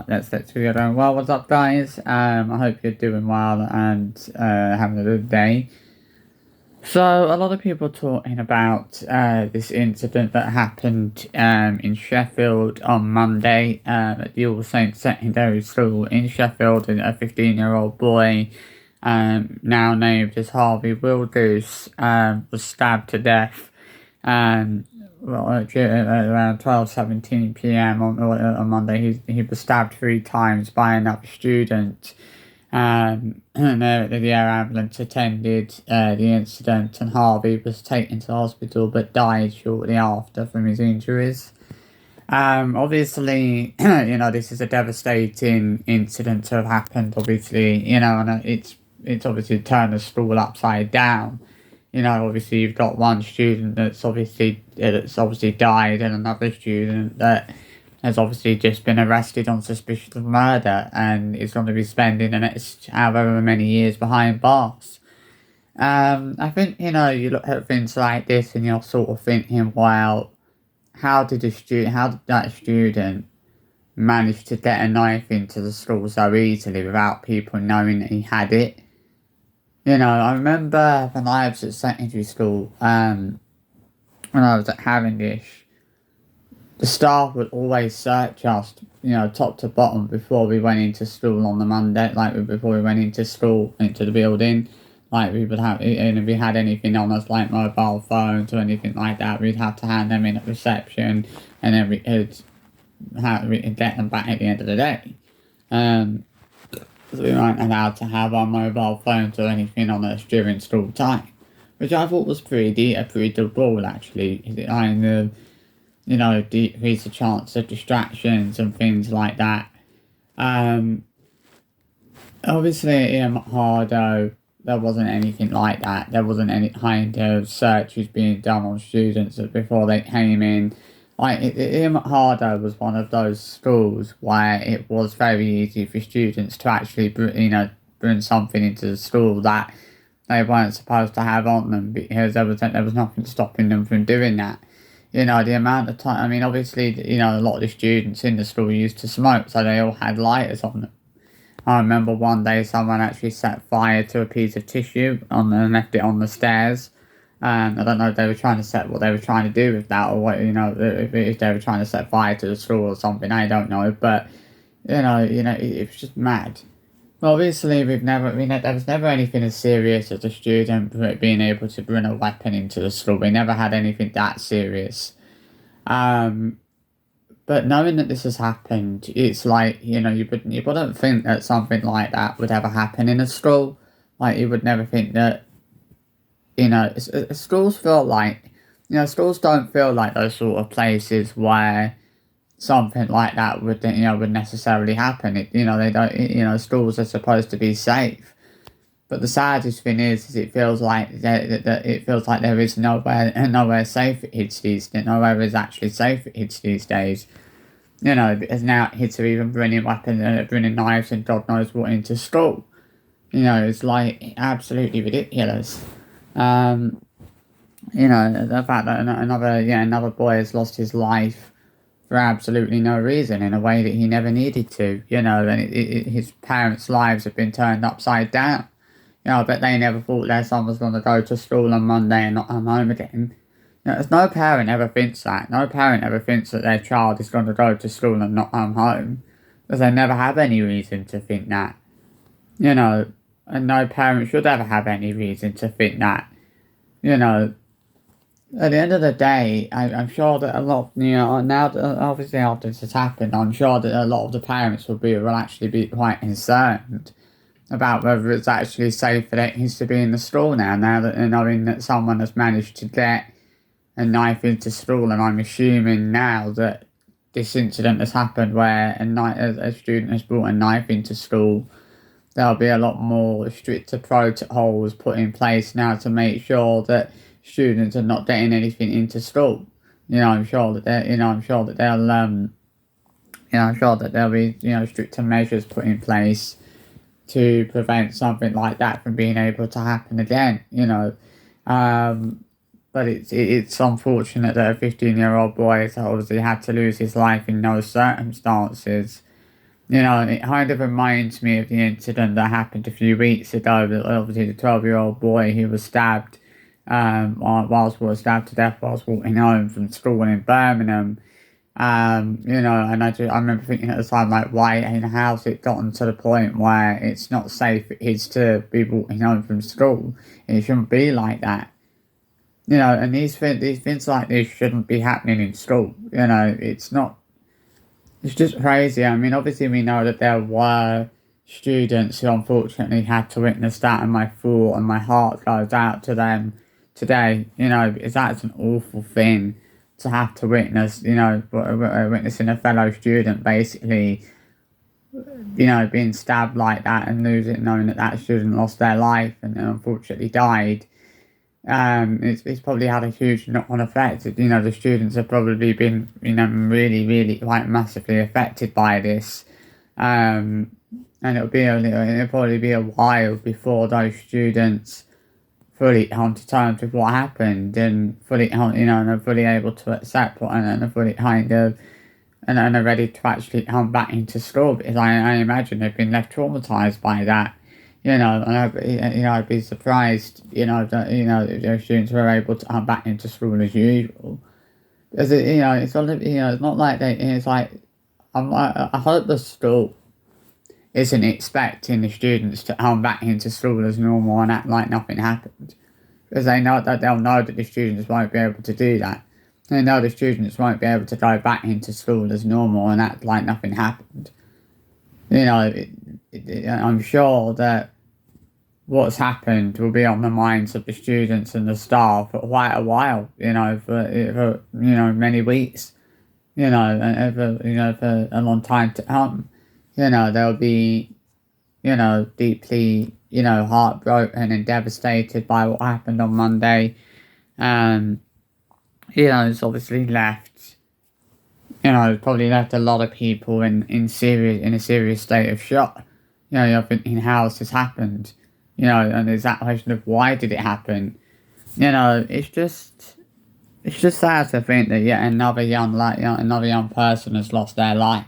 Let's get to your own. Well, what's up, guys? I hope you're doing well and having a good day. So, a lot of people talking about this incident that happened in Sheffield on Monday at the All Saints Secondary School in Sheffield, and a 15-year-old boy, now named as Harvey Willgoose, was stabbed to death. Around 12:17 p.m. on Monday, he was stabbed 3 times by another student. And the air ambulance attended the incident, and Harvey was taken to hospital but died shortly after from his injuries. Obviously, this is a devastating incident to have happened. Obviously, and it's obviously turned the school upside down. Obviously you've got one student that's obviously died, and another student that has obviously just been arrested on suspicion of murder and is going to be spending the next however many years behind bars. I think, you look at things like this and you're sort of thinking, well, how did that student manage to get a knife into the school so easily without people knowing that he had it? I remember when I was at secondary school, when I was at Cavendish, the staff would always search us, top to bottom before we went into school on the Monday, before we went into school, into the building. We would have, and if we had anything on us, like mobile phones or anything like that, we'd have to hand them in at reception, and then we'd get them back at the end of the day. We weren't allowed to have our mobile phones or anything on us during school time, which I thought was a pretty good rule, actually. It kind of, decrease the chance of distractions and things like that. Obviously, at Hardo, there wasn't anything like that. There wasn't any kind of searches being done on students before they came in. Hardo was one of those schools where it was very easy for students to actually, bring something into the school that they weren't supposed to have on them, because there was nothing stopping them from doing that. The amount of time, obviously, a lot of the students in the school used to smoke, so they all had lighters on them. I remember one day someone actually set fire to a piece of tissue and left it on the stairs. I don't know if they were trying to set what they were trying to do with that, or what, if they were trying to set fire to the school or something. I don't know, but it was just mad. Well, obviously, there was never anything as serious as a student being able to bring a weapon into the school. We never had anything that serious. But knowing that this has happened, it's like, you wouldn't think that something like that would ever happen in a school. You would never think that, schools feel like, schools don't feel like those sort of places where something like that would necessarily happen. They don't, schools are supposed to be safe. But the saddest thing is it feels like there is nowhere safe for kids these days. Nowhere is actually safe for kids these days. Because now kids are even bringing weapons and bringing knives and God knows what into school. It's absolutely ridiculous. The fact that another boy has lost his life for absolutely no reason in a way that he never needed to. And his parents' lives have been turned upside down. I bet they never thought their son was going to go to school on Monday and not come home again. There's no parent ever thinks that. No parent ever thinks that their child is going to go to school and not come home. Because they never have any reason to think that. And no parent should ever have any reason to think that. At the end of the day, I'm sure that a lot, now that obviously after this has happened, I'm sure that a lot of the parents will actually be quite concerned about whether it's actually safe for their kids to be in the school now that they're knowing that someone has managed to get a knife into school. And I'm assuming now that this incident has happened where a student has brought a knife into school, there'll be a lot more stricter protocols put in place now to make sure that students are not getting anything into school. I'm sure that there'll be stricter measures put in place to prevent something like that from being able to happen again. But it's unfortunate that a 15-year-old boy has obviously had to lose his life in those circumstances. You know, it kind of reminds me of the incident that happened a few weeks ago. That obviously the 12-year-old boy who was stabbed, was stabbed to death whilst walking home from school in Birmingham. You know, and I remember thinking at the time, like, why in how's it gotten to the point where it's not safe for kids to be walking home from school? It shouldn't be like that. You know, and these things like this shouldn't be happening in school. You know, it's not. It's just crazy. I mean, obviously we know that there were students who unfortunately had to witness that, and my thought and my heart goes out to them today. You know, because that's an awful thing to have to witness. You know, witnessing a fellow student basically, you know, being stabbed like that and losing, knowing that that student lost their life and unfortunately died. It's probably had a huge knock-on effect. You know, the students have probably been, you know, really, quite massively affected by this. And it'll probably be a while before those students fully come to terms with what happened and fully, you know, and are fully able to accept what and are fully kind of and are ready to actually come back into school, because I imagine they've been left traumatized by that. You know, and I'd be surprised, you know, that, you know, if those students were able to come back into school as usual. Because, you know, it's not, you know, it's not like it's like, I hope the school isn't expecting the students to come back into school as normal and act like nothing happened. Because they'll know that the students won't be able to do that. They know the students won't be able to go back into school as normal and act like nothing happened. You know, I'm sure that what's happened will be on the minds of the students and the staff for quite a while, you know, for you know, many weeks, you know, and for a long time to come. You know, they'll be, you know, deeply, you know, heartbroken and devastated by what happened on Monday. You know, it's obviously left, you know, it's probably left a lot of people in a serious state of shock. You know, you're thinking, how has this happened? You know, and there's that question of why did it happen? You know, it's just sad to think that yet another young person has lost their life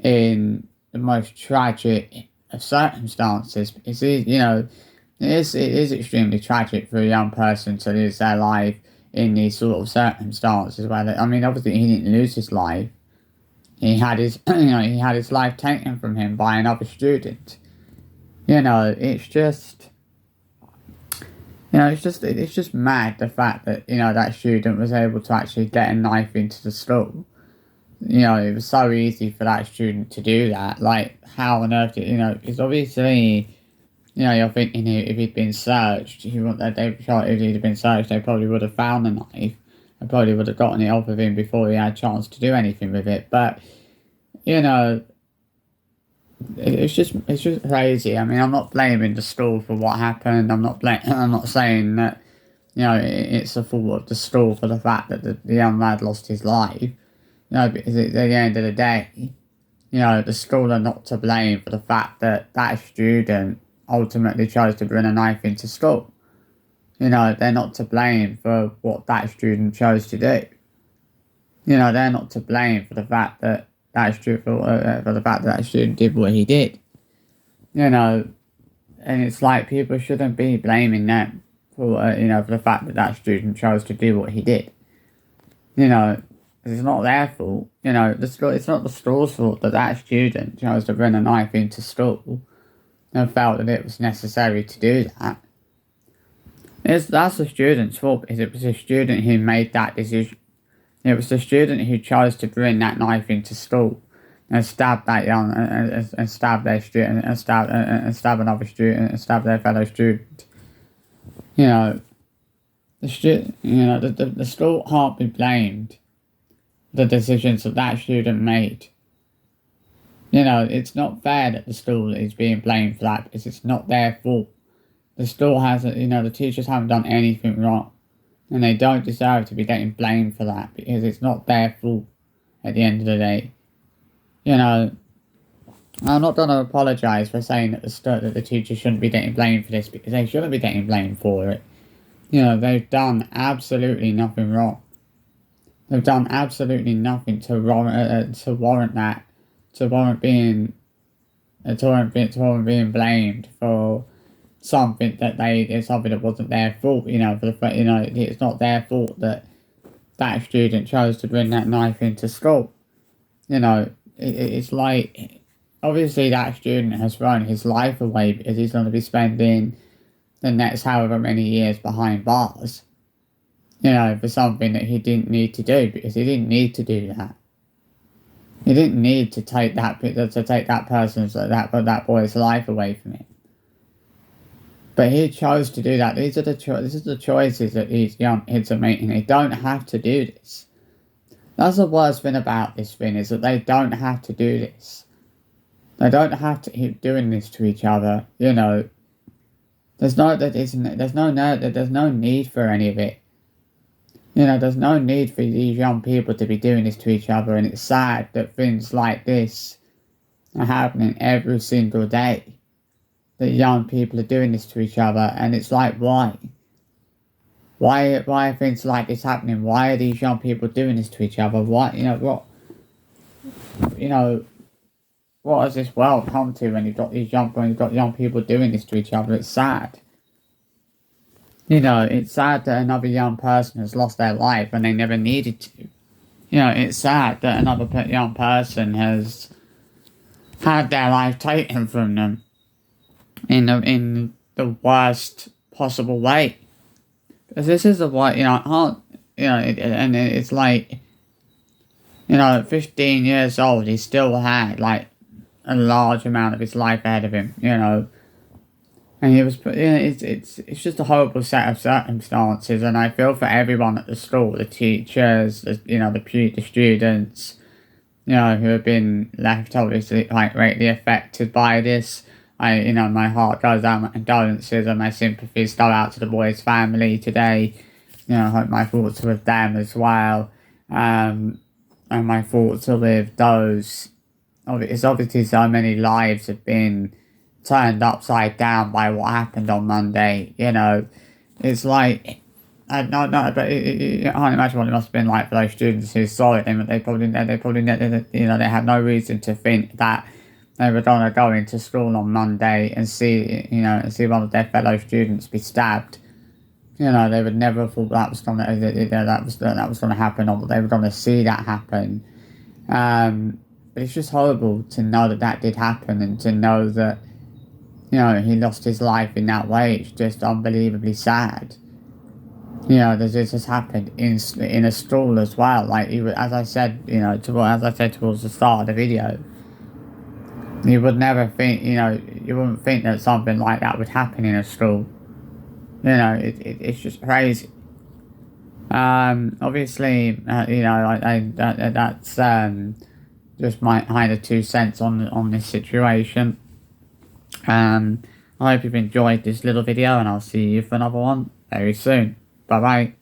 in the most tragic of circumstances. You know, it is extremely tragic for a young person to lose their life in these sort of circumstances. Where I mean, obviously he didn't lose his life. He had his he had his life taken from him by another student. You know, it's just mad, the fact that, you know, that student was able to actually get a knife into the school. You know, it was so easy for that student to do that. Like, how on earth did, you know, because obviously, you know, you're thinking if he'd been searched, if he'd been searched, they probably would have found the knife. They probably would have gotten it off of him before he had a chance to do anything with it. But, you know, it's just crazy. I mean, I'm not blaming the school for what happened. I'm not saying that, you know, it's the fault of the school for the fact that the young lad lost his life. You know, because at the end of the day, you know, the school are not to blame for the fact that that student ultimately chose to bring a knife into school. You know, they're not to blame for what that student chose to do. You know, they're not to blame for the fact that that student did what he did. You know, and it's like people shouldn't be blaming them for you know, for the fact that that student chose to do what he did. You know, it's not their fault. You know, it's not the school's fault that that student chose to bring a knife into school and felt that it was necessary to do that. That's the student's fault, because it was the student who made that decision. It was the student who chose to bring that knife into school and stab that young and stab their student and stab another student and stab their fellow student. You know, the school can't be blamed for the decisions that student made. You know, it's not fair that the school is being blamed for that, because it's not their fault. The school hasn't, you know, the teachers haven't done anything wrong. And they don't deserve to be getting blamed for that, because it's not their fault at the end of the day. You know, I'm not going to apologise for saying that the teachers shouldn't be getting blamed for this, because they shouldn't be getting blamed for it. You know, they've done absolutely nothing wrong. They've done absolutely nothing to warrant that, to warrant being being blamed for something something that wasn't their fault. It's not their fault that that student chose to bring that knife into school. It's like, obviously that student has thrown his life away because he's going to be spending the next however many years behind bars, for something that he didn't need to do, because he didn't need to do that. He didn't need to take that boy's life away from him. But he chose to do that. This is the choices that these young kids are making. They don't have to do this. That's the worst thing about this thing, is that they don't have to do this. They don't have to keep doing this to each other. There's no need for any of it. There's no need for these young people to be doing this to each other, and it's sad that things like this are happening every single day. That young people are doing this to each other, and it's like, why? Why are things like this happening? Why are these young people doing this to each other? What has this world come to when you've got young people doing this to each other? It's sad. It's sad that another young person has lost their life when they never needed to. It's sad that another young person has had their life taken from them in the worst possible way. Because this is it's like, at 15 years old, he still had, like, a large amount of his life ahead of him, And he was, it's just a horrible set of circumstances, and I feel for everyone at the school, the teachers, the students, who have been left, obviously, like, greatly affected by this. My heart goes out, my condolences and my sympathies go out to the boy's family today. I hope my thoughts are with them as well. And my thoughts are with those. It's obviously so many lives have been turned upside down by what happened on Monday. It's like, I don't know, but I can't imagine what it must have been like for those students who saw it. They probably they had no reason to think that they were going to go into school on Monday and see one of their fellow students be stabbed. They would never have thought that was going to happen, or that they were going to see that happen. But it's just horrible to know that did happen, and to know that he lost his life in that way. It's just unbelievably sad. This has happened in a school as well. Like, as I said towards the start of the video. You would never think, you wouldn't think that something like that would happen in a school. It's just crazy. Obviously, that's just my kind of 2 cents on this situation. I hope you've enjoyed this little video, and I'll see you for another one very soon. Bye bye.